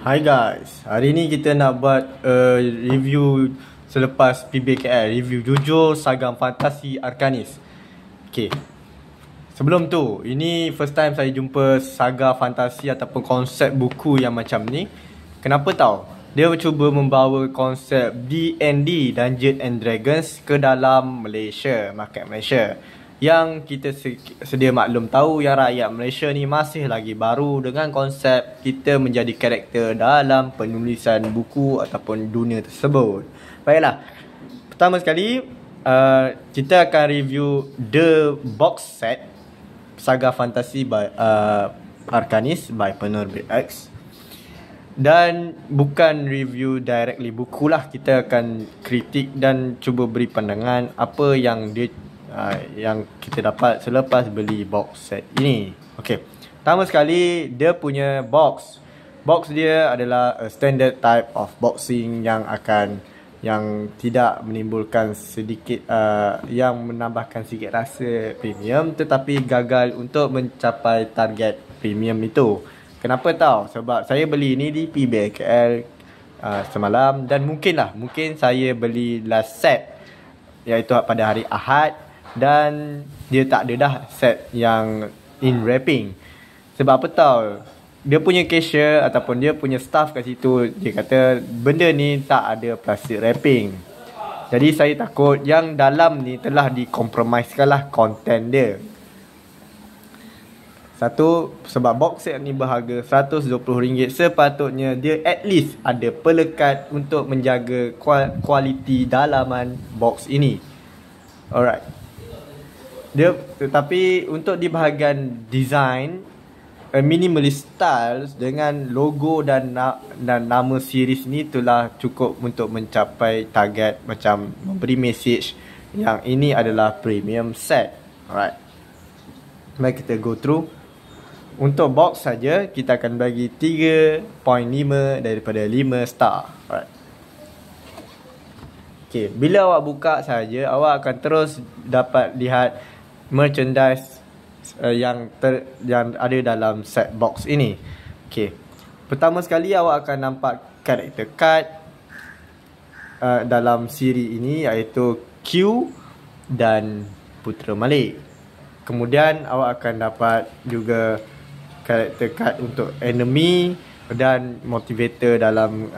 Hi guys, hari ni kita nak buat review selepas PBKL, review jujur Sagam Fantasi Arkanis. Okay, sebelum tu, ini first time saya jumpa saga fantasi ataupun konsep buku yang macam ni. Kenapa tahu? Dia cuba membawa konsep D&D, Dungeons and Dragons ke dalam Malaysia, market Malaysia. Yang kita sedia maklum tahu yang rakyat Malaysia ni masih lagi baru dengan konsep kita menjadi karakter dalam penulisan buku ataupun dunia tersebut. Baiklah, pertama sekali kita akan review The Box Set Saga Fantasi by Arkanis by Penerbit X. Dan bukan review directly buku lah, kita akan kritik dan cuba beri pandangan apa yang yang kita dapat selepas beli box set ini. Okay, pertama sekali dia punya box dia adalah a standard type of boxing yang tidak menimbulkan sedikit yang menambahkan sedikit rasa premium, tetapi gagal untuk mencapai target premium itu. Kenapa tahu? Sebab saya beli ini di PBKL semalam, dan mungkin saya beli last set iaitu pada hari Ahad, dan dia tak ada dah set yang in wrapping. Sebab apa tahu? Dia punya cashier ataupun dia punya staff kat situ, dia kata benda ni tak ada plastic wrapping. Jadi saya takut yang dalam ni telah dikompromiskan lah konten dia. Satu, sebab box set ni berharga RM120, sepatutnya dia at least ada pelekat untuk menjaga kualiti dalaman box ini. Alright. Tetapi untuk di bahagian design, minimalist styles dengan logo dan nama series ni telah cukup untuk mencapai target, macam memberi message yang ini adalah premium set. Alright, mari kita go through. Untuk box saja kita akan bagi 3.5 daripada 5 star. Alright. Okay, bila awak buka saja, awak akan terus dapat lihat merchandise yang ada dalam set box ini. Okay, pertama sekali awak akan nampak karakter card dalam siri ini, iaitu Q dan Putra Malik. Kemudian awak akan dapat juga karakter card untuk enemy dan motivator dalam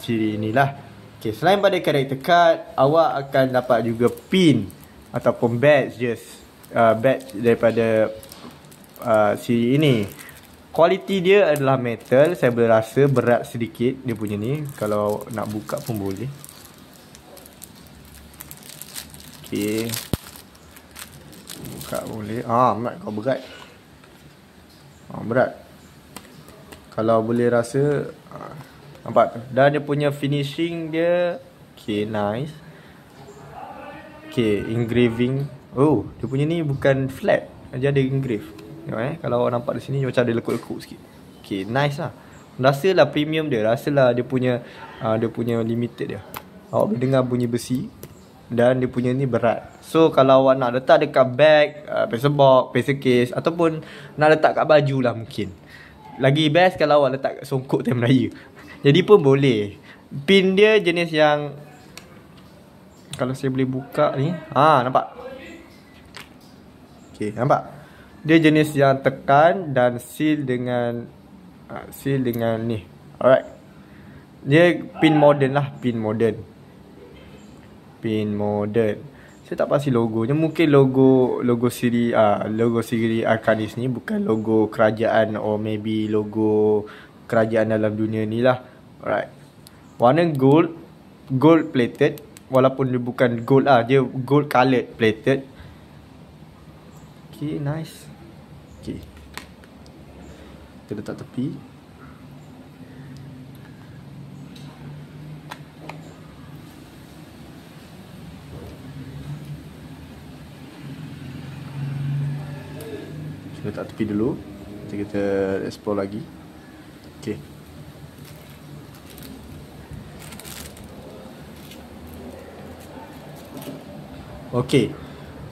siri inilah. Okay, selain pada karakter card, awak akan dapat juga pin ataupun badge daripada siri ini. Kualiti dia adalah metal. Saya boleh rasa berat sedikit dia punya ni, kalau nak buka pun boleh. Okay, buka boleh. Mat kau berat. Berat. Kalau boleh rasa, nampak tu. Dan dia punya finishing dia, okay, nice. Okay, engraving. Oh, dia punya ni bukan flat, dia ada engrave. Tengok kalau awak nampak di sini macam ada lekuk-lekuk sikit. Okay, nice lah. Rasalah premium dia, rasalah dia punya limited dia. Awak boleh dengar bunyi besi, dan dia punya ni berat. So kalau awak nak letak dekat bag, pencil box, pencil case, ataupun nak letak kat baju lah mungkin. Lagi best kalau awak letak kat songkok time raya. Jadi pun boleh. Pin dia jenis yang, kalau saya boleh buka ni, nampak? Okay, nampak? Dia jenis yang tekan dan seal dengan ni. Alright. Dia pin modern lah, pin modern. Saya tak pasti logonya. Mungkin logo siri Arkanis ni bukan logo kerajaan, or maybe logo kerajaan dalam dunia ni lah. Alright. Warna gold plated. Walaupun dia bukan gold lah, dia gold coloured plated. Okay, nice. Okay, kita letak tepi. Kita letak tepi dulu. Kita explore lagi. Okay. Okay,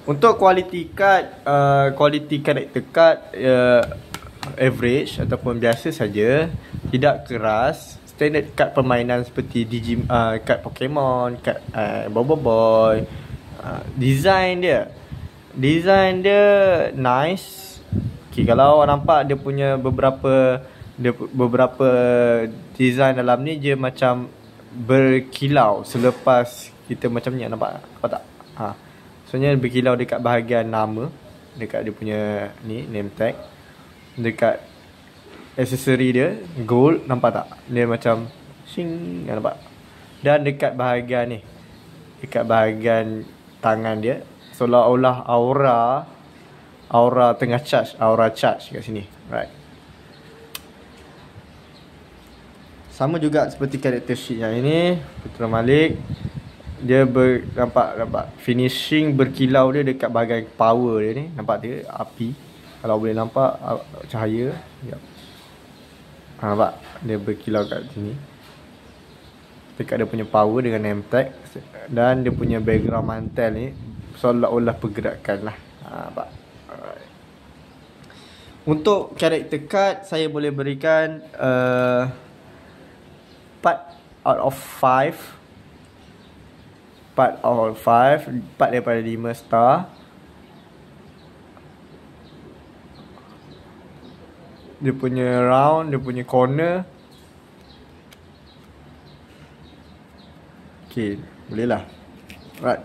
untuk kualiti character card average ataupun biasa saja. tidak keras. Standard kad permainan seperti kad Pokemon, kad Boboiboy. Design dia nice. Okay, kalau awak nampak dia punya beberapa design dalam ni dia macam berkilau selepas kita macam ni, nampak tak? Sebenarnya berkilau dekat bahagian nama, dekat dia punya ni name tag, dekat aksesori dia gold, nampak tak? Dia macam sing, nampak? Dan dekat bahagian ni, dekat bahagian tangan dia seolah-olah aura tengah charge, aura charge kat sini, right? Sama juga seperti character sheet yang ini, Putra Malik. Dia nampak finishing berkilau dia dekat bahagian power dia ni, nampak dia api. Kalau boleh nampak cahaya, sekejap. Nampak dia berkilau kat sini dekat dia punya power dengan name tag. Dan dia punya background mantel ni seolah-olah pergerakan lah. Nampak. Alright. Untuk character card saya boleh berikan 4 out of 5. 4 out of 5, 4 daripada 5 star. Dia punya round, dia punya corner. Okay, boleh lah. Right.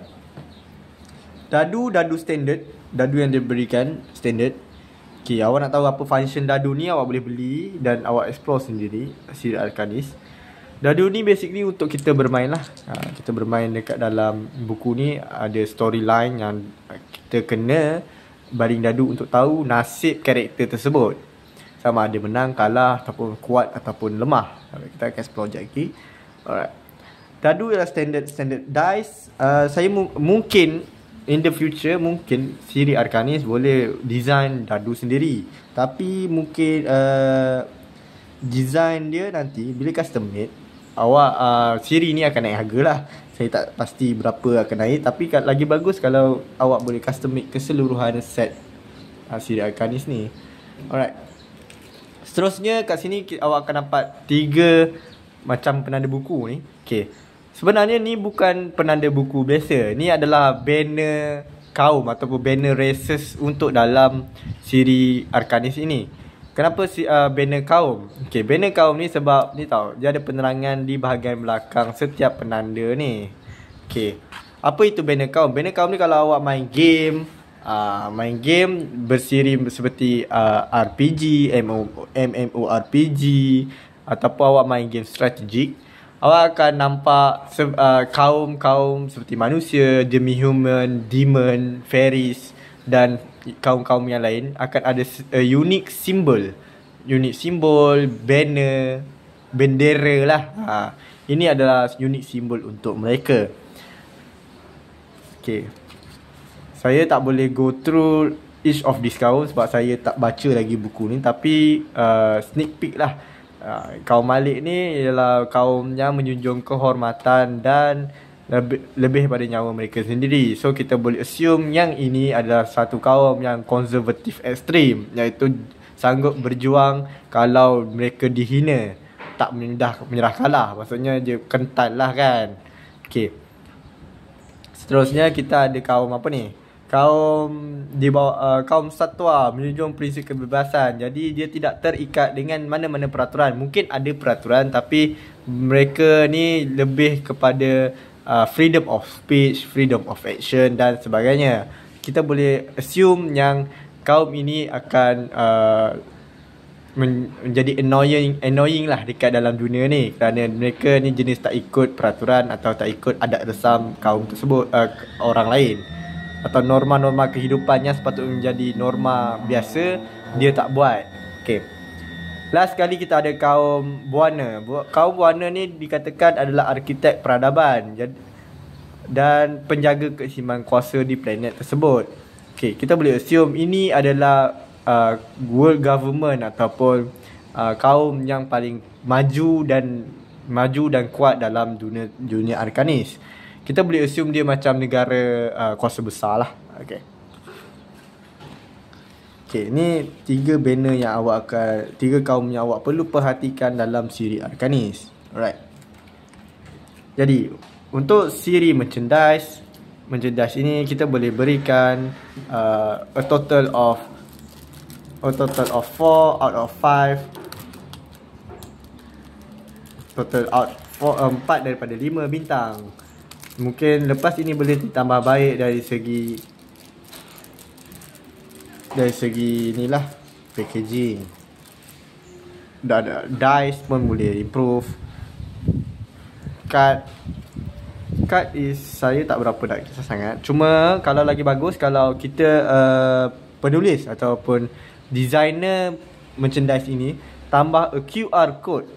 Dadu standard. Dadu yang dia berikan standard. Okay, awak nak tahu apa function dadu ni, awak boleh beli dan awak explore sendiri Siri Arcanis. Dadu ni basically untuk kita bermain lah. Kita bermain dekat dalam buku ni, ada storyline yang kita kena baring dadu untuk tahu nasib karakter tersebut, sama ada menang, kalah, ataupun kuat ataupun lemah. Kita akan explore sekejap lagi. Alright. Dadu ialah standard dice. Saya mungkin in the future, mungkin Siri Arcanis boleh design dadu sendiri. Tapi mungkin design dia nanti bila custom made, awak Siri ni akan naik harga lah. Saya tak pasti berapa akan naik, tapi lagi bagus kalau awak boleh custom make keseluruhan set Siri Arcanis ni. Alright. Seterusnya kat sini awak akan dapat 3 macam penanda buku ni. Okay, sebenarnya ni bukan penanda buku biasa. Ni adalah banner kaum ataupun banner races untuk dalam Siri Arcanis ini. Kenapa banner kaum? Okay, banner kaum ni sebab ni tahu, dia ada penerangan di bahagian belakang setiap penanda ni. Okay, apa itu banner kaum? Banner kaum ni kalau awak main game bersiri seperti RPG, MMORPG, ataupun awak main game strategik, awak akan nampak kaum-kaum seperti manusia, demi-human, demon, fairies dan kaum-kaum yang lain akan ada unique symbol, banner, bendera lah. Ini adalah unique symbol untuk mereka. Okay, saya tak boleh go through each of these kaum sebab saya tak baca lagi buku ni. Tapi sneak peek lah. Kaum Malik ni ialah kaum yang menjunjung kehormatan dan lebih pada nyawa mereka sendiri. So kita boleh assume yang ini adalah satu kaum yang konservatif ekstrim, iaitu sanggup berjuang kalau mereka dihina, tak menyerah kalah. Maksudnya dia kental lah kan. Okay, seterusnya kita ada kaum apa ni, kaum di bawah kaum satwa, menjunjung prinsip kebebasan. Jadi dia tidak terikat dengan mana-mana peraturan. Mungkin ada peraturan tapi mereka ni lebih kepada freedom of speech, freedom of action dan sebagainya. Kita boleh assume yang kaum ini akan menjadi annoying lah dekat dalam dunia ni, kerana mereka ni jenis tak ikut peraturan atau tak ikut adat resam kaum tersebut, orang lain, atau norma-norma kehidupan yang sepatutnya menjadi norma biasa dia tak buat. Okay, last kali kita ada kaum Buana. Kaum Buana ni dikatakan adalah arkitek peradaban dan penjaga keseimbangan kuasa di planet tersebut. Okay, kita boleh assume ini adalah world government ataupun kaum yang paling maju dan kuat dalam dunia Arcanis. Kita boleh assume dia macam negara kuasa besar lah. Okay, Okay, ni 3 banner yang awak akan, 3 kaum yang awak perlu perhatikan dalam siri Arcanis. Alright. Jadi, untuk siri merchandise ini kita boleh berikan a total of 4 out of 5. Total out 4 daripada 5 bintang. Mungkin lepas ini boleh ditambah baik dari segi inilah packaging. Dice pun boleh improve. Card is saya tak berapa nak kisah sangat. Cuma kalau lagi bagus kalau kita penulis ataupun designer merchandise ini tambah a QR code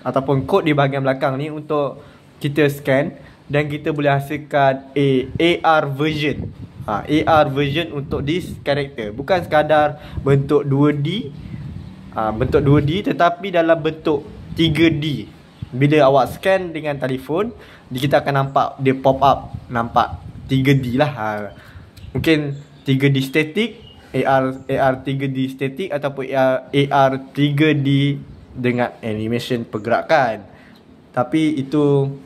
ataupun kod di bahagian belakang ni untuk kita scan dan kita boleh hasilkan AR version. AR version untuk this character. Bukan sekadar bentuk 2D, bentuk 2D tetapi dalam bentuk 3D. Bila awak scan dengan telefon, kita akan nampak dia pop up, nampak 3D lah. Mungkin 3D static, AR 3D static ataupun AR 3D dengan animation pergerakan. Tapi itu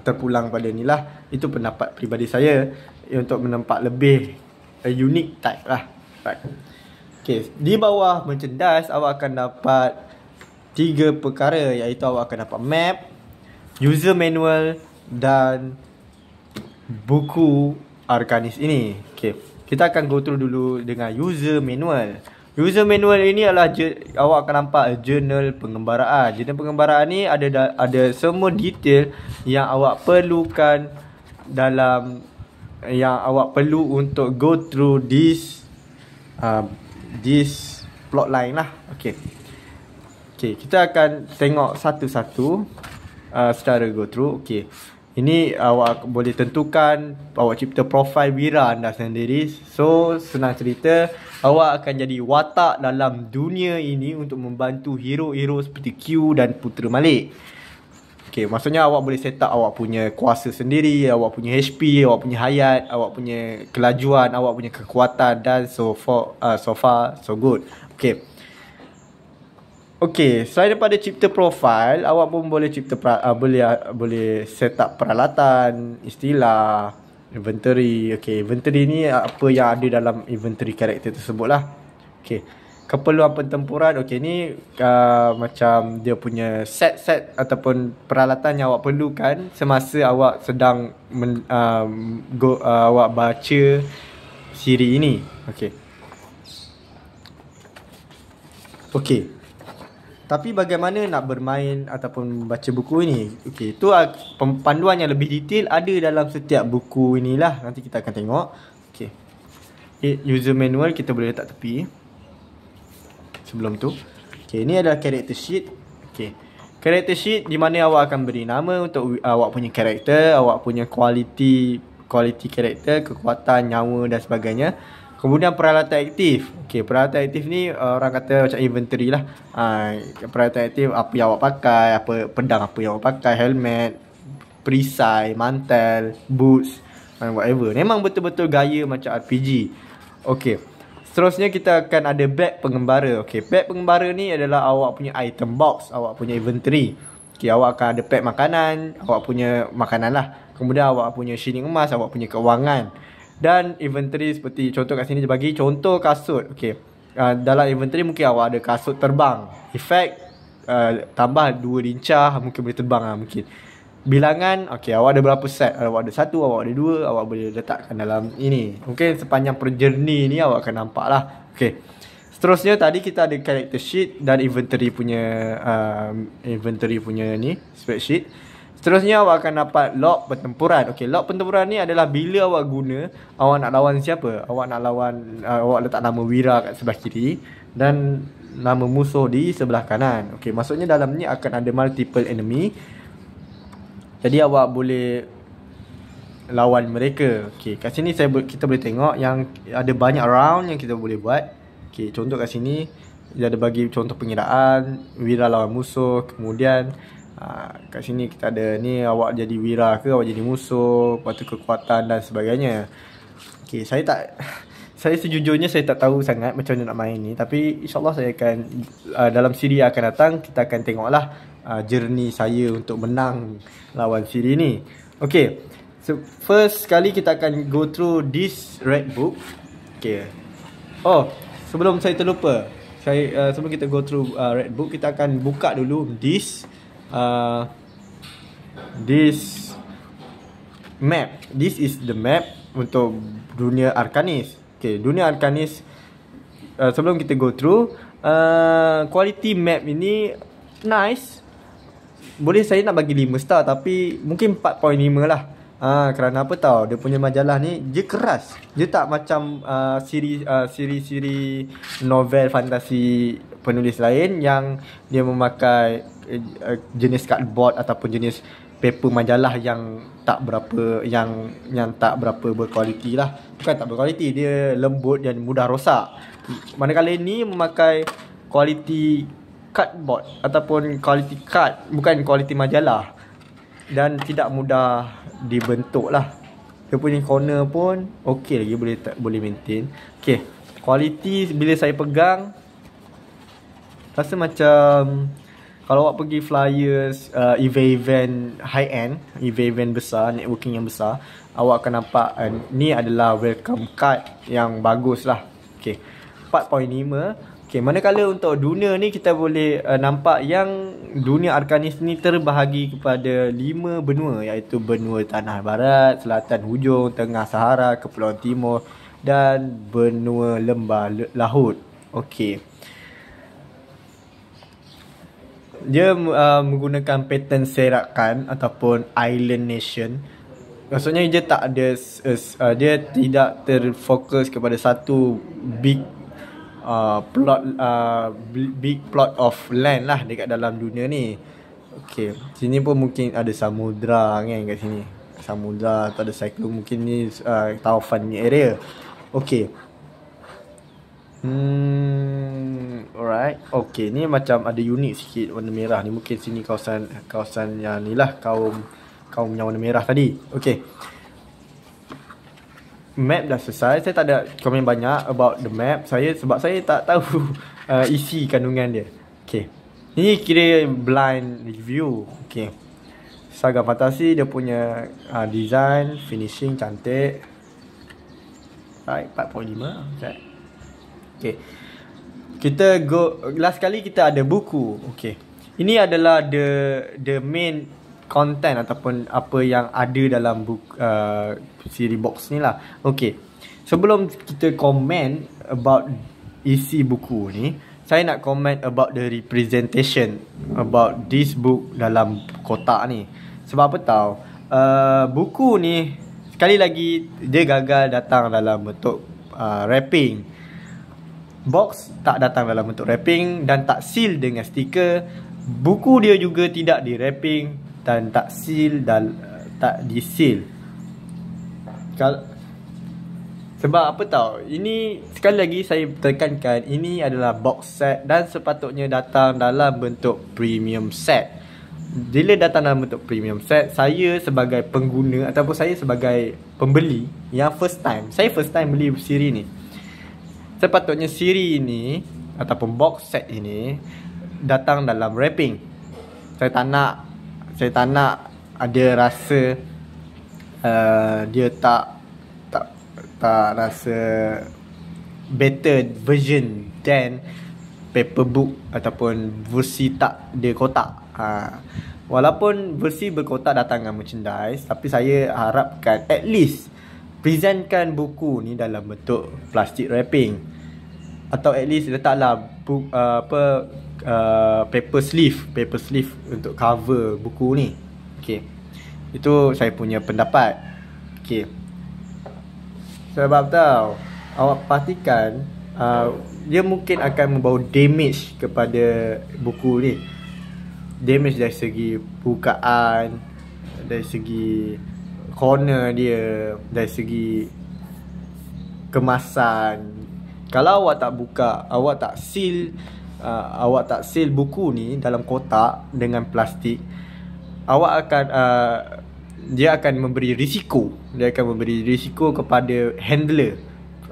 terpulang pada ni lah. Itu pendapat peribadi saya untuk menampak lebih unique type lah. Right. Okay, di bawah merchandise awak akan dapat 3 perkara, iaitu awak akan dapat map, user manual dan buku Arcanis ini. Okay, kita akan go through dulu dengan user manual. User manual ini adalah awak akan nampak jurnal pengembaraan. Jurnal pengembaraan ni ada semua detail yang awak perlukan yang awak perlu untuk go through this plotline lah. Okay, kita akan tengok satu-satu secara go through. Okay, ini awak boleh tentukan, awak cipta profil Wira anda sendiri. So senang cerita, awak akan jadi watak dalam dunia ini untuk membantu hero-hero seperti Q dan Putera Malik. Okay, maksudnya awak boleh set up awak punya kuasa sendiri, awak punya HP, awak punya hayat, awak punya kelajuan, awak punya kekuatan dan so far so good. Okay, selain daripada cipta profil, awak pun boleh cipta boleh set up peralatan, istilah, inventory. Okay, inventory ni apa yang ada dalam inventory karakter tersebut lah. Okay, keperluan pertempuran. Okay, ni macam dia punya set ataupun peralatan yang awak perlukan semasa awak sedang awak baca siri ini. Okay, tapi bagaimana nak bermain ataupun baca buku ini? Okay, itu panduan yang lebih detail ada dalam setiap buku inilah. Nanti kita akan tengok. Okay, user manual kita boleh letak tepi. Sebelum tu, okay, ini adalah character sheet. Okay, character sheet di mana awak akan beri nama untuk awak punya karakter, awak punya quality karakter, kekuatan, nyawa dan sebagainya. Kemudian peralatan aktif. Okay, peralatan aktif ni orang kata macam inventory lah. Peralatan aktif, apa yang awak pakai, apa pedang apa yang awak pakai, helmet, perisai, mantel, boots, whatever. Memang betul-betul gaya macam RPG. Okay, seterusnya kita akan ada beg pengembara. Okay, beg pengembara ni adalah awak punya item box, awak punya inventory. Okay, awak akan ada beg makanan, awak punya makanan lah. Kemudian awak punya shilling emas, awak punya keuangan. Dan inventory seperti contoh kat sini dia bagi contoh kasut. Okay, dalam inventory mungkin awak ada kasut terbang, efek tambah 2 lincah, mungkin boleh terbang lah mungkin. Bilangan, okay, awak ada berapa set? Awak ada 1, awak ada 2, awak boleh letakkan dalam ini. Mungkin sepanjang perjourney ni awak akan nampak lah. Okay, seterusnya tadi kita ada character sheet dan inventory punya ni spreadsheet. Seterusnya awak akan dapat log pertempuran. Okay, log pertempuran ni adalah bila awak guna, awak nak lawan siapa. Awak nak lawan, awak letak nama Wira kat sebelah kiri dan nama musuh di sebelah kanan. Okay, maksudnya dalam ni akan ada multiple enemy. Jadi awak boleh lawan mereka. Okay, kat sini kita boleh tengok yang ada banyak round yang kita boleh buat. Okay, contoh kat sini dia ada bagi contoh pengiraan, Wira lawan musuh. Kemudian kat sini kita ada ni, awak jadi Wira ke, awak jadi musuh, lepas tu kekuatan dan sebagainya. Okay, saya saya sejujurnya saya tak tahu sangat macam mana nak main ni, tapi insyaAllah saya akan dalam siri yang akan datang kita akan tengoklah journey saya untuk menang lawan siri ni. Okay, so first sekali kita akan go through this red book. Okay. Oh, sebelum saya terlupa, sebelum kita go through red book, kita akan buka dulu this map. This is the map untuk dunia Arcanis. Okay, dunia Arcanis, sebelum kita go through, quality map ini nice. Boleh saya nak bagi 5 star, tapi mungkin 4.5 lah. Kerana apa tahu, dia punya majalah ni dia keras. Dia tak macam siri-siri novel fantasi penulis lain yang dia memakai jenis cardboard ataupun jenis paper majalah yang tak berapa tak berapa berkualiti lah. Bukan tak berkualiti, dia lembut dan mudah rosak. Manakala ini memakai kualiti cardboard ataupun kualiti card, bukan kualiti majalah, dan tidak mudah dibentuk lah. Dia punya corner pun okey lagi, boleh maintain. Okey, kualiti bila saya pegang rasa macam kalau awak pergi flyers event high end, event besar, networking yang besar, awak akan nampak ni adalah welcome card yang bagus lah. Okay, 4.5. Okay, manakala untuk dunia ni kita boleh nampak yang dunia Arcanis ni terbahagi kepada 5 benua, iaitu benua Tanah Barat, Selatan Hujung, Tengah Sahara, Kepulauan Timur dan benua Lembah Lahut. Okay, dia menggunakan pattern serakan ataupun island nation. Maksudnya dia tak ada dia tidak terfokus kepada satu big plot of land lah dekat dalam dunia ni. Okey, sini pun mungkin ada samudra kan kat sini. Samudra atau ada cyclone, mungkin ni taufan ni area. Okey. Alright. Okay, ni macam ada unik sikit warna merah ni. Mungkin sini kawasan yang ni lah, kaum yang warna merah tadi. Okay, map dah selesai. Saya tak ada komen banyak about the map sebab saya tak tahu isi kandungan dia. Okay, ini kira blind review. Okay, Saga Fantasi, dia punya design, finishing cantik. Right, 4.5. Okay. Okay, kita go last kali, kita ada buku. Okay, ini adalah the main content ataupun apa yang ada dalam buku siri box ni lah. Okay, sebelum kita komen about isi buku ni, saya nak comment about the representation about this book dalam kotak ni. Sebab apa tahu, buku ni sekali lagi dia gagal datang dalam bentuk wrapping. Box tak datang dalam bentuk wrapping dan tak seal dengan stiker. Buku dia juga tidak di wrapping dan tak seal dan tak di seal. Sebab apa tahu, ini sekali lagi saya tekankan, ini adalah box set dan sepatutnya datang dalam bentuk premium set. Bila datang dalam bentuk premium set, saya sebagai pengguna ataupun saya sebagai pembeli yang first time beli siri ni, sepatutnya siri ini ataupun box set ini datang dalam wrapping. Saya tak nak ada rasa dia tak rasa better version than paper book ataupun versi tak dia kotak. Walaupun versi berkotak datang dengan merchandise, tapi saya harapkan at least presentkan buku ni dalam bentuk plastic wrapping, atau at least letaklah paper sleeve untuk cover buku ni. Okay, itu saya punya pendapat. Okay, sebab tahu, awak pastikan dia mungkin akan membawa damage kepada buku ni. Damage dari segi bukaan, dari segi corner dia, dari segi kemasan. Kalau awak tak buka, awak tak seal buku ni dalam kotak dengan plastik, awak akan dia akan memberi risiko kepada handler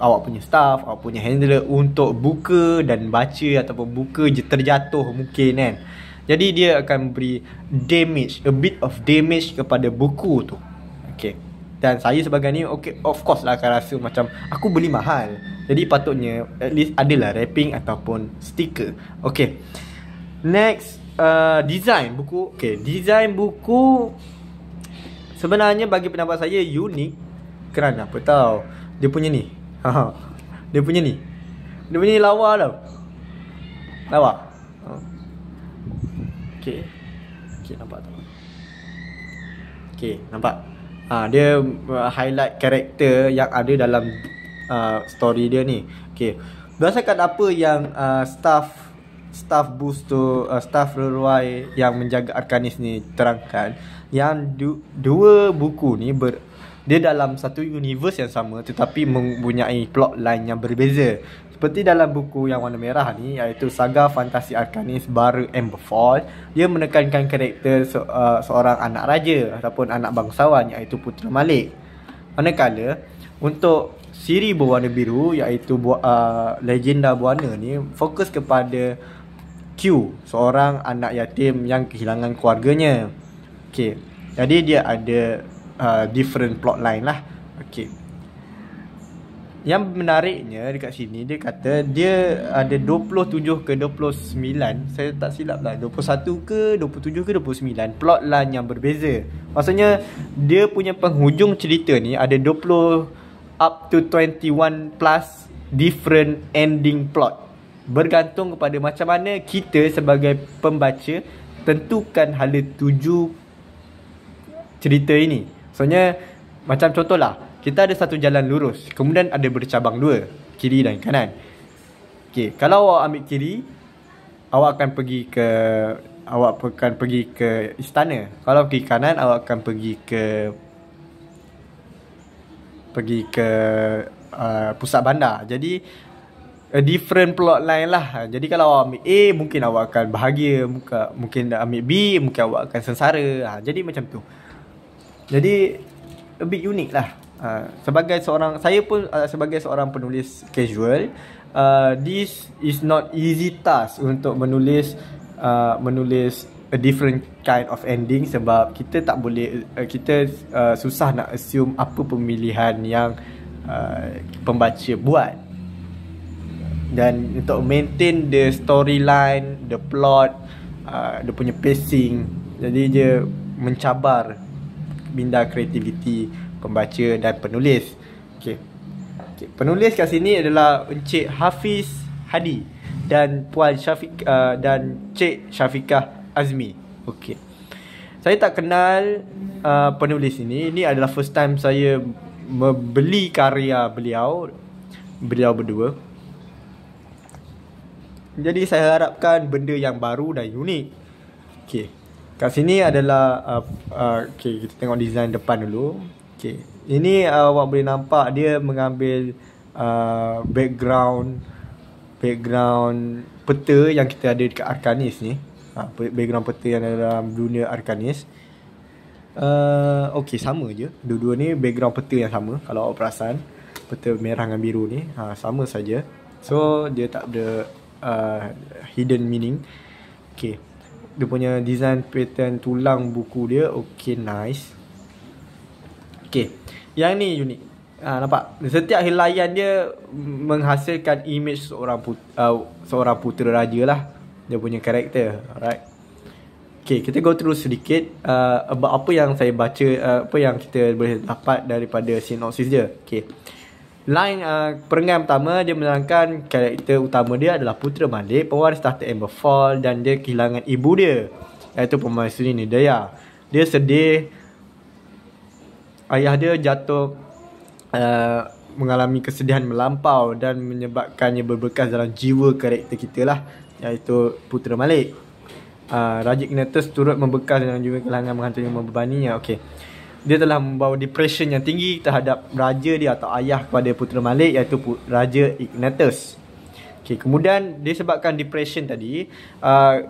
awak punya staff, awak punya handler untuk buka dan baca ataupun buka je terjatuh mungkin kan. Jadi dia akan beri damage, a bit of damage kepada buku tu. Okay. Dan saya sebagai ni, okay, of course lah akan rasa macam aku beli mahal, jadi patutnya at least adalah wrapping ataupun stiker. Okay. Next, design buku. Okay, design buku sebenarnya bagi pendapat saya unik. Kerana apa tahu? Dia punya ni. Dia punya ni lawa tau. Lawa. Okay. Okay, nampak tak? Okay, nampak? Dia highlight karakter yang ada dalam story dia ni. Okay. Berdasarkan apa yang staff boost tu, staff Leroy yang menjaga Arcanis ni terangkan, yang dua buku ni dia dalam satu universe yang sama tetapi mempunyai plot line yang berbeza. Seperti dalam buku yang warna merah ni, iaitu Saga Fantasi Arcanis Bara Emberfall, dia menekankan karakter seorang anak raja ataupun anak bangsawan, iaitu Putera Malik. Manakala untuk siri berwarna biru, iaitu Legenda Buana ni, fokus kepada Q, seorang anak yatim yang kehilangan keluarganya. Okay. Jadi dia ada different plotline lah. Okay. Yang menariknya dekat sini, dia kata dia ada 27 ke 29, saya tak silap lah, 21 ke 27 ke 29 plotline yang berbeza. Maksudnya dia punya penghujung cerita ni ada 20 up to 21 plus different ending plot. Bergantung kepada macam mana kita sebagai pembaca tentukan hala tuju cerita ini. Maksudnya macam contohlah, kita ada satu jalan lurus, kemudian ada bercabang dua, kiri dan kanan. Okay, kalau awak ambil kiri, awak akan pergi ke istana. Kalau pergi kanan, awak akan pergi ke pusat bandar. Jadi a different plot line lah. Jadi kalau awak ambil A, mungkin awak akan bahagia, mungkin ambil B, mungkin awak akan sengsara. Jadi macam tu. Jadi a bit unik lah. Saya pun sebagai seorang penulis casual, this is not easy task untuk menulis a different kind of ending, sebab kita tak boleh, kita susah nak assume apa pemilihan yang pembaca buat. Dan untuk maintain the storyline, the plot, dia punya pacing, jadi dia mencabar minda kreativiti pembaca dan penulis. Okay. Penulis kat sini adalah Encik Hafiz Hadi dan Puan dan Cik Syafiqah Azmi. Okay. Saya tak kenal penulis ini. Ini adalah first time saya membeli karya beliau berdua. Jadi saya harapkan benda yang baru dan unik. Okay. Kat sini adalah okay, kita tengok design depan dulu. Okay. Ini awak boleh nampak dia mengambil background peta yang kita ada dekat Arcanis ni. Background peta yang ada dalam dunia Arcanis. Okay, sama je. Dua-dua ni background peta yang sama. Kalau awak perasan, peta merah dengan biru ni sama saja. So dia tak ada hidden meaning. Okay. Dia punya design pattern tulang buku dia okay, nice. Okay, yang ni unik. Nampak? Setiap helaian dia menghasilkan image seorang putera raja lah. Dia punya karakter. Alright. Okay, kita go through sedikit apa yang saya baca, apa yang kita boleh dapat daripada sinopsis dia. Okay. Line perenggan pertama, dia menerangkan karakter utama dia adalah Putera Malik, pewaris tahta Emberfall, dan dia kehilangan ibu dia, iaitu Permaisuri Nidaya. Dia sedih ayah dia jatuh, mengalami kesedihan melampau dan menyebabkannya berbekas dalam jiwa karakter kita lah, iaitu Putera Malik. Raja Ignatus turut membekas dalam jiwa kehilangan menghantui membebaninya. Okay. Dia telah membawa depression yang tinggi terhadap raja dia atau ayah kepada Putera Malik, iaitu Raja Ignatus. Okay, kemudian disebabkan depression tadi,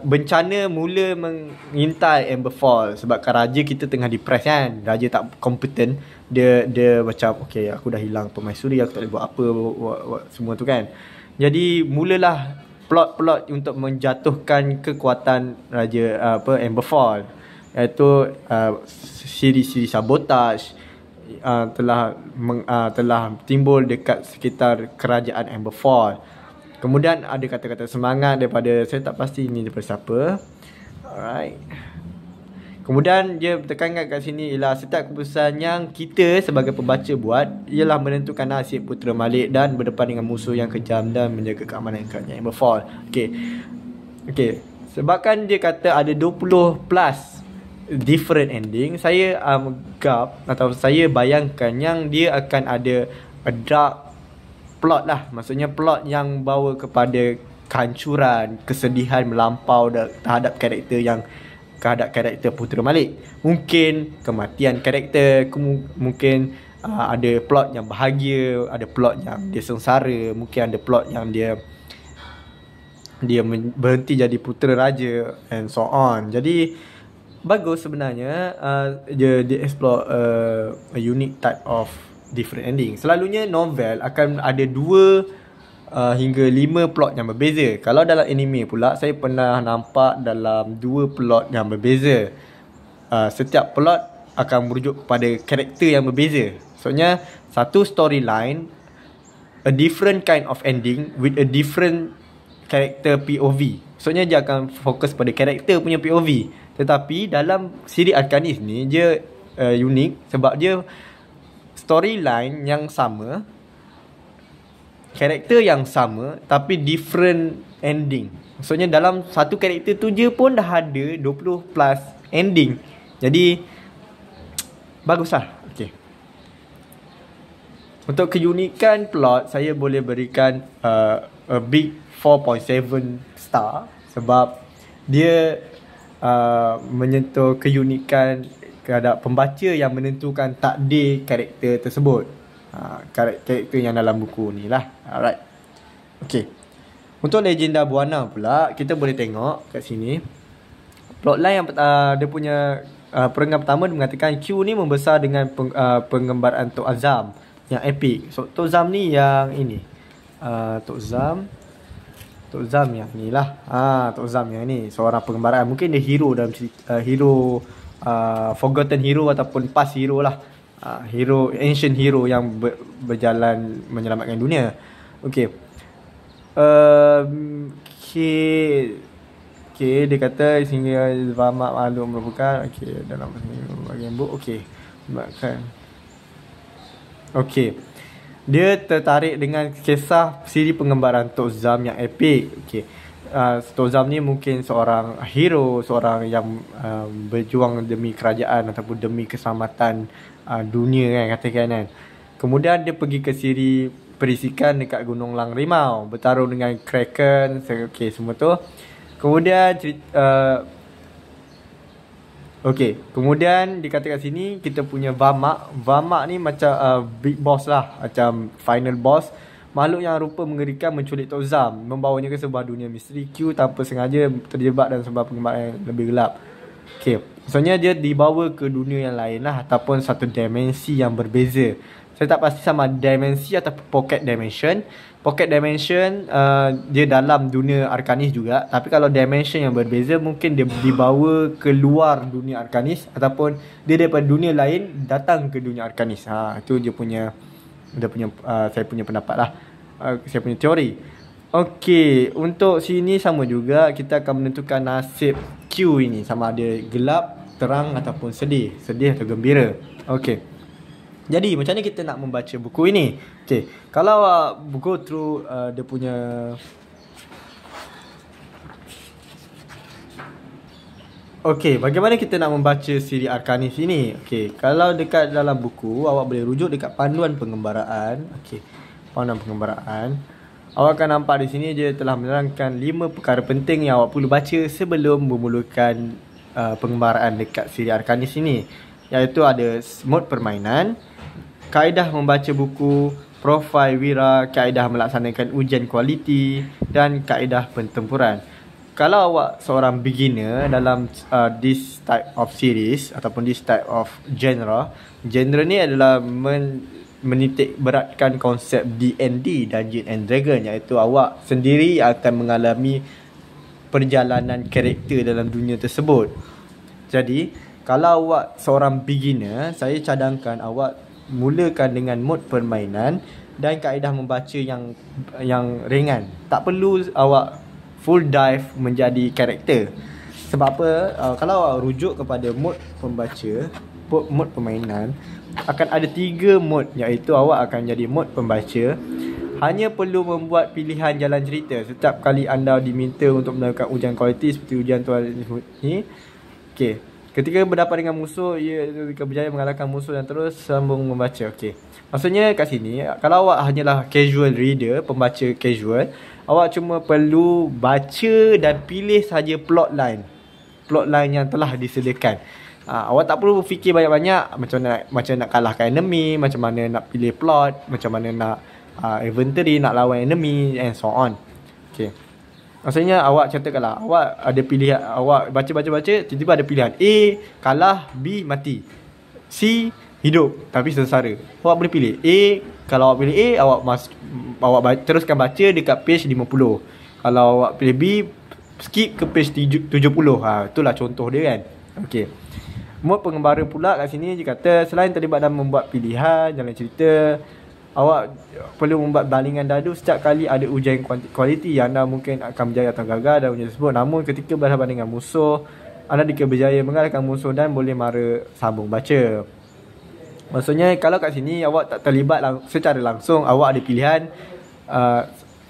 bencana mula mengintai Amberfall sebabkan raja kita tengah depres kan. Raja tak kompeten. Dia macam okay, aku dah hilang permaisuri, aku tak boleh buat apa, buat semua tu kan. Jadi mulalah plot-plot untuk menjatuhkan kekuatan raja Amberfall, iaitu siri-siri sabotaj telah timbul dekat sekitar kerajaan Amberfall. Kemudian ada kata-kata semangat daripada, saya tak pasti ini daripada siapa. Alright. Kemudian dia tekankan kat sini ialah setiap keputusan yang kita sebagai pembaca buat ialah menentukan nasib Putera Malik dan berdepan dengan musuh yang kejam dan menjaga keamanan kerajaan Amberfall. Okay. Sebabkan dia kata ada 20 plus different ending, saya anggap atau saya bayangkan yang dia akan ada a dark plot lah. Maksudnya plot yang bawa kepada kehancuran, kesedihan melampau terhadap karakter Putera Malik. Mungkin kematian karakter, mungkin ada plot yang bahagia, ada plot yang dia sengsara, mungkin ada plot yang dia berhenti jadi putera raja and so on. Jadi bagus sebenarnya dia explore a unique type of different ending. Selalunya novel akan ada 2 hingga 5 plot yang berbeza. Kalau dalam anime pula, saya pernah nampak dalam 2 plot yang berbeza. Setiap plot akan merujuk kepada karakter yang berbeza. Maksudnya satu storyline, a different kind of ending with a different character POV. Maksudnya dia akan fokus pada karakter punya POV. Tetapi dalam siri Arcanis ni dia unik sebab dia storyline yang sama, karakter yang sama, tapi different ending. Maksudnya dalam satu karakter tu je pun dah ada 20 plus ending. Jadi baguslah. Okay. Untuk keunikan plot, saya boleh berikan a big 4.7 star sebab dia menyentuh keunikan kepada pembaca yang menentukan takdir karakter tersebut. Karakter yang dalam buku ni lah. Alright. Okay. Untuk Legenda Buana pula, kita boleh tengok kat sini plotline yang dia punya perenggan pertama, dia mengatakan Q ni membesar dengan pengembaraan Tok Azam yang epic. So Tok Zam ni yang ini, Tok Zam yang ni lah. Tok Zam yang ni seorang pengembaraan. Mungkin dia hero dalam cerita, hero forgotten hero ataupun past hero lah. Hero, ancient hero yang berjalan menyelamatkan dunia. Okay. Okay, dia kata sehingga Vamak maklum merupakan dalam bahagian buku. Okay. Dia tertarik dengan kisah siri pengembaraan Tok Zam yang epic. Okay. Tok Zam ni mungkin seorang hero, seorang yang berjuang demi kerajaan ataupun demi keselamatan dunia kan, katakan kan. Kemudian dia pergi ke siri perisikan dekat Gunung Langrimau, bertarung dengan Kraken, okay, semua tu. Kemudian kemudian dikatakan sini kita punya Vamak ni macam big boss lah, macam final boss. Makhluk yang rupa mengerikan menculik Tok Zam, membawanya ke sebuah dunia misteri. Q tanpa sengaja terjebak dalam sebuah pengembaraan yang lebih gelap. Okay, maksudnya dia dibawa ke dunia yang lain lah, ataupun satu dimensi yang berbeza. Saya tak pasti sama dimensi atau pocket dimension. Pocket dimension dia dalam dunia Arcanis juga. Tapi kalau dimension yang berbeza, mungkin dia dibawa ke luar dunia Arcanis, ataupun dia daripada dunia lain datang ke dunia Arcanis. Itu dia punya saya punya pendapat lah. Saya punya teori. Okey, untuk sini sama juga, kita akan menentukan nasib Q ini, sama ada gelap, terang ataupun sedih atau gembira. Okey. Jadi macam mana kita nak membaca buku ini? Okey, kalau go through dia punya okey, bagaimana kita nak membaca siri Arcanis ini? Okey, kalau dekat dalam buku, awak boleh rujuk dekat panduan pengembaraan. Okey, panduan pengembaraan. Awak akan nampak di sini dia telah menerangkan 5 perkara penting yang awak perlu baca sebelum memulakan pengembaraan dekat siri Arcanis ini. Iaitu ada mode permainan, kaedah membaca buku, profil wira, kaedah melaksanakan ujian kualiti dan kaedah pentempuran. Kalau awak seorang beginner dalam this type of series ataupun this type of genre ni adalah menitik beratkan konsep D&D, Dungeon and Dragon, iaitu awak sendiri akan mengalami perjalanan karakter dalam dunia tersebut. Jadi, kalau awak seorang beginner, saya cadangkan awak mulakan dengan mod permainan dan kaedah membaca yang ringan. Tak perlu awak full dive menjadi karakter. Sebab apa? Kalau awak rujuk kepada mod pembaca, mod permainan, akan ada 3 mod, iaitu awak akan jadi mod pembaca. Hanya perlu membuat pilihan jalan cerita setiap kali anda diminta untuk melakukan ujian kualiti seperti ujian tuan ni. Okey. Ketika berdepan dengan musuh, ia berjaya mengalahkan musuh dan terus sambung membaca. Okey. Maksudnya kat sini, kalau awak hanyalah casual reader, pembaca casual, awak cuma perlu baca dan pilih saja plotline yang telah disediakan. Awak tak perlu fikir banyak-banyak macam nak kalahkan enemy, macam mana nak pilih plot, macam mana nak inventory, nak lawan enemy and so on. Okay. Maksudnya awak contohkanlah, awak ada pilihan, awak baca, tiba-tiba ada pilihan A kalah, B mati, C hidup tapi sengsara. Awak boleh pilih A. Kalau awak pilih A, awak teruskan baca dekat page 50. Kalau awak pilih B, skip ke page 70. Itulah contoh dia kan. Okey. Mod pengembara pula kat sini dia kata, selain terlibat dalam membuat pilihan jalan cerita, awak perlu membuat balingan dadu setiap kali ada ujian kualiti. Anda mungkin akan berjaya atau gagal dalam ujian tersebut. Namun ketika berhadapan dengan musuh, anda jika berjaya mengalahkan musuh dan boleh mara sambung baca. Maksudnya kalau kat sini awak tak terlibat secara langsung, awak ada pilihan,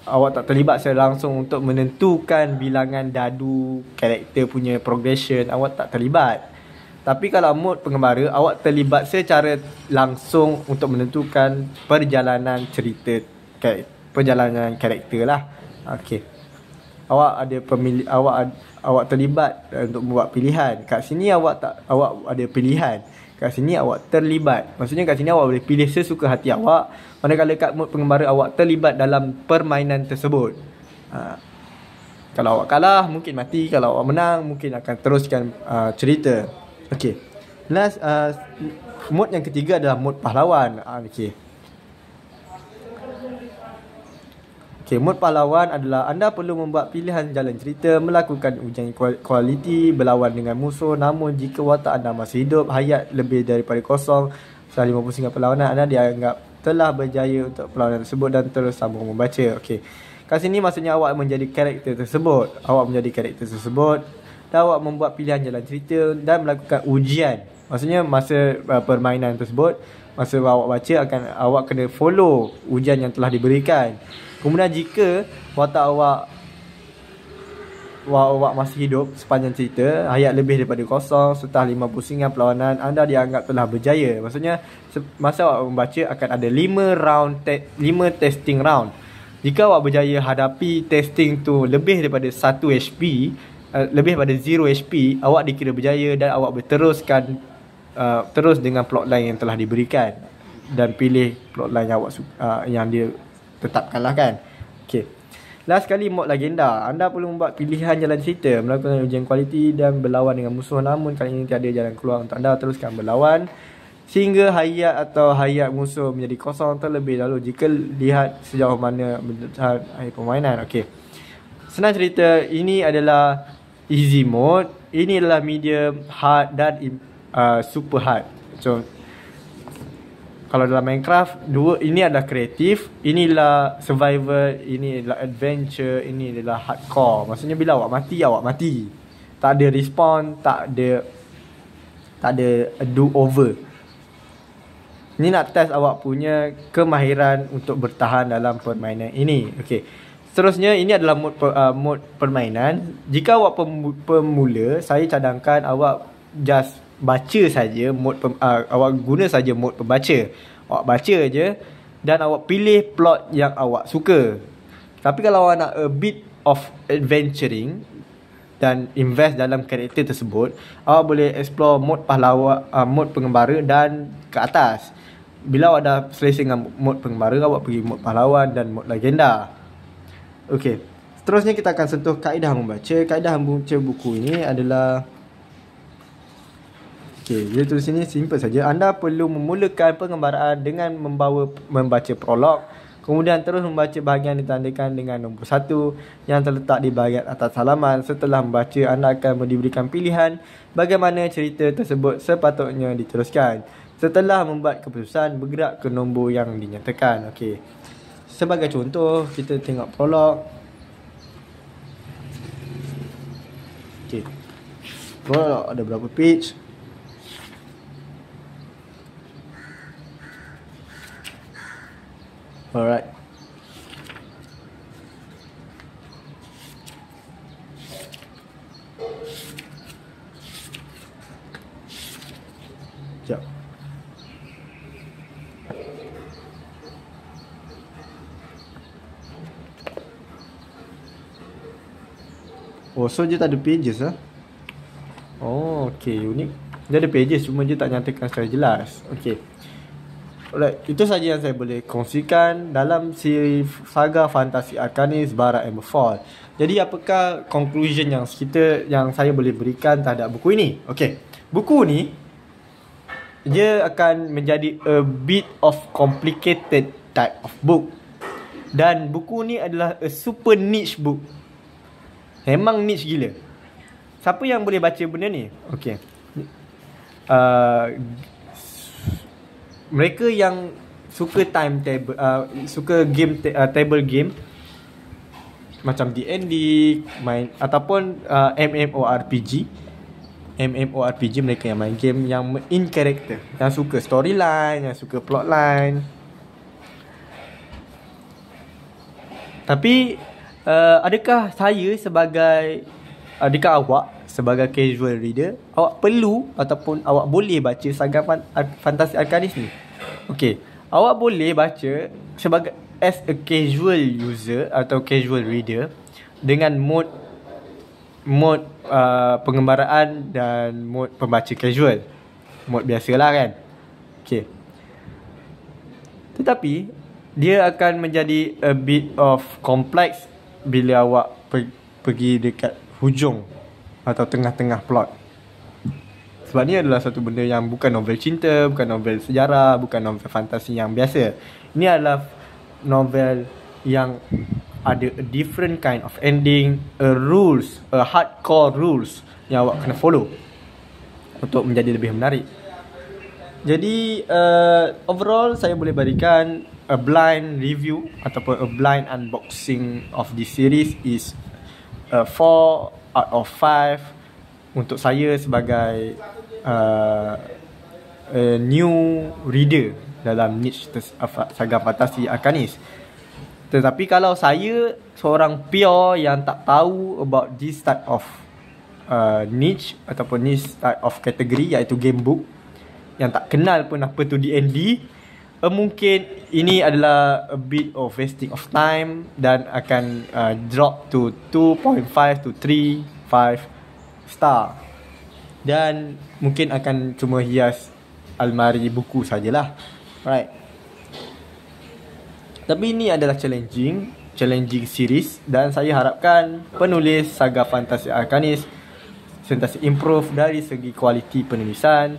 awak tak terlibat secara langsung untuk menentukan bilangan dadu karakter punya progression, awak tak terlibat. Tapi kalau mod pengembara, awak terlibat secara langsung untuk menentukan perjalanan cerita, perjalanan karakter lah. Okey. Awak ada awak terlibat untuk membuat pilihan. Kat sini awak ada pilihan. Kat sini awak terlibat. Maksudnya kat sini awak boleh pilih sesuka hati awak. Manakala kat mod pengembara awak terlibat dalam permainan tersebut. Kalau awak kalah mungkin mati, kalau awak menang mungkin akan teruskan cerita. Okey. Last mod yang ketiga adalah mod pahlawan. Okey, mod pahlawan adalah anda perlu membuat pilihan jalan cerita, melakukan ujian kualiti, berlawan dengan musuh. Namun jika watak anda masih hidup, hayat lebih daripada kosong, selama 50 singgah perlawanan, anda dianggap telah berjaya untuk perlawanan tersebut dan terus sambung membaca. Okey. Kat sini maksudnya awak menjadi karakter tersebut. Dan awak membuat pilihan jalan cerita dan melakukan ujian. Maksudnya masa permainan tersebut, masa awak baca, awak kena follow ujian yang telah diberikan. Kemudian jika watak awak masih hidup sepanjang cerita, hayat lebih daripada kosong, setelah 50 singgah perlawanan, anda dianggap telah berjaya. Maksudnya masa awak membaca akan ada 5 testing round. Jika awak berjaya hadapi testing tu lebih daripada 1 HP, lebih daripada 0 HP, awak dikira berjaya dan awak berteruskan terus dengan plotline yang telah diberikan dan pilih plotline yang awak yang dia tetapkanlah kan. Okey. Last sekali mod legenda. Anda perlu membuat pilihan jalan cerita, melakukan ujian kualiti dan berlawan dengan musuh. Namun kali ini tiada jalan keluar untuk anda teruskan berlawan sehingga hayat musuh menjadi kosong terlebih dahulu jika lihat sejauh mana akhir permainan. Okey. Senang cerita, ini adalah easy mode, ini adalah medium, hard dan super hard. So kalau dalam Minecraft, ini adalah kreatif, inilah survival, ini adalah adventure, ini adalah hardcore. Maksudnya bila awak mati. Tak ada respawn, tak ada do over. Ini nak test awak punya kemahiran untuk bertahan dalam permainan ini. Okey. Seterusnya, ini adalah mod permainan. Jika awak pemula, saya cadangkan awak just baca saja awak guna saja mod pembaca. Awak baca je dan awak pilih plot yang awak suka. Tapi kalau awak nak a bit of adventuring dan invest dalam karakter tersebut, awak boleh explore mod pahlawan, mod pengembara dan ke atas. Bila awak dah selesai dengan mod pengembara, awak pergi mod pahlawan dan mod legenda. Okey. Seterusnya kita akan sentuh kaedah membaca. Kaedah membaca buku ini adalah dia tulis sini simple saja. Anda perlu memulakan pengembaraan dengan membaca prolog, kemudian terus membaca bahagian ditandakan dengan nombor 1 yang terletak di bahagian atas halaman. Setelah membaca, anda akan diberikan pilihan bagaimana cerita tersebut sepatutnya diteruskan. Setelah membuat keputusan, bergerak ke nombor yang dinyatakan. Okey. Sebagai contoh, kita tengok prolog. Okey. Prolog ada berapa page? Alright. Sekejap. Oh, so dia tak ada pages lah. Oh, okay, unik. Dia ada pages, cuma dia tak nyatakan secara jelas. Okay. Alright, itu saja yang saya boleh kongsikan dalam siri Saga Fantasi Arkanis Bara Emberfall. Jadi apakah conclusion yang saya boleh berikan terhadap buku ini? Okey, buku ni dia akan menjadi a bit of complicated type of book. Dan buku ni adalah a super niche book. Memang niche gila. Siapa yang boleh baca benda ni? Okey. Mereka yang suka timetable, suka game table game macam D&D, main ataupun MMORPG, mereka yang main game yang in character, yang suka storyline, yang suka plotline. Tapi adakah awak sebagai casual reader, awak perlu ataupun awak boleh baca Saga Fantasi Arkanis ni? Okey, awak boleh baca sebagai as a casual user atau casual reader dengan mod pengembaraan dan mod pembaca casual. Mod biasalah kan. Okey. Tetapi dia akan menjadi a bit of complex bila awak pergi dekat hujung atau tengah-tengah plot. Sebab ni adalah satu benda yang bukan novel cinta, bukan novel sejarah, bukan novel fantasi yang biasa. Ini adalah novel yang ada a different kind of ending, a hardcore rules yang awak kena follow untuk menjadi lebih menarik. Jadi overall saya boleh berikan a blind review ataupun a blind unboxing of this series is 4 out of 5 untuk saya sebagai a new reader dalam niche Saga Fantasi Arkanis. Tetapi kalau saya seorang pure yang tak tahu about this type of niche ataupun this type of category, iaitu game book, yang tak kenal pun apa tu D&D, mungkin ini adalah a bit of wasting of time dan akan drop to 2.5 to 3.5 star. Dan mungkin akan cuma hias almari buku sajalah. Right. Tapi ini adalah challenging series dan saya harapkan penulis Saga Fantasi Arkanis sentiasa improve dari segi kualiti penulisan,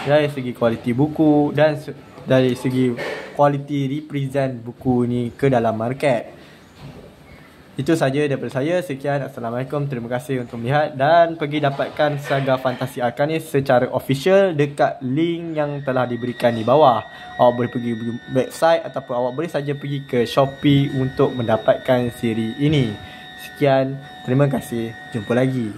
dari segi kualiti buku dan dari segi kualiti represent buku ni ke dalam market. Itu saja daripada saya. Sekian, Assalamualaikum. Terima kasih untuk melihat dan pergi dapatkan Saga Fantasi Arkanis secara official dekat link yang telah diberikan di bawah. Awak boleh pergi website ataupun awak boleh saja pergi ke Shopee untuk mendapatkan siri ini. Sekian, terima kasih. Jumpa lagi.